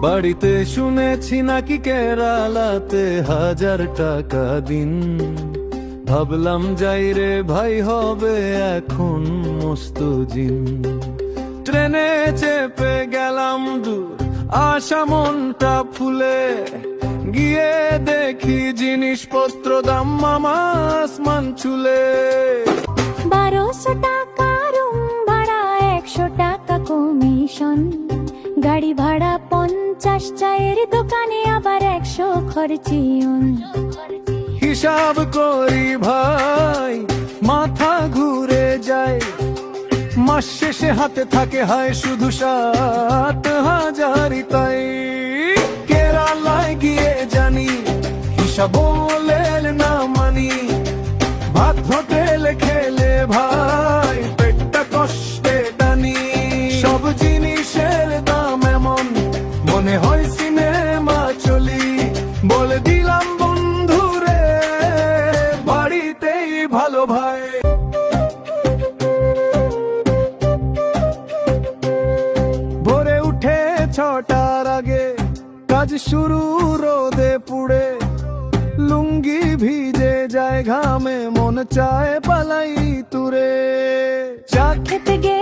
বাড়িতে শুনেছি নাকি কেরালাতে 1000 টাকা দিন। ভাবলাম যাই রে ভাই, হবে এখন মস্তুজিন। ট্রেনে চেপে গেলাম দূর, আশা মনটা ফুলে। গিয়ে দেখি জিনিসপত্র দাম মামা আসমান চুলে। 1200 টাকা রুম ভাড়া, 100 টাকা কমিশন। গাড়ি ভাড়া 50, চায়ের দোকানে আবার 100 খরচিয়ন। হিসাব করি ভাই, মাথা ঘুরে যায়। মাস শেষে হাতে থাকে হয় শুধু 7000। তাই কেরালায় গিয়ে জানি, হিসাব বলে না মানি। ভাত হোটেলে খেলে ভাই, পেটটা কষ্টে টানি। সব জিনিসের দাম এমন, মনে হয় সিনেমা চলি। বলে দিলাম বন্ধুরে, বাড়িতেই ভালো ভাই। ভোরে উঠে 6টার আগে কাজ শুরু, রোদে পুড়ে। লুঙ্গি ভিজে যায় ঘামে, মন চায় পালাই তুরে। চা খেতে গেলে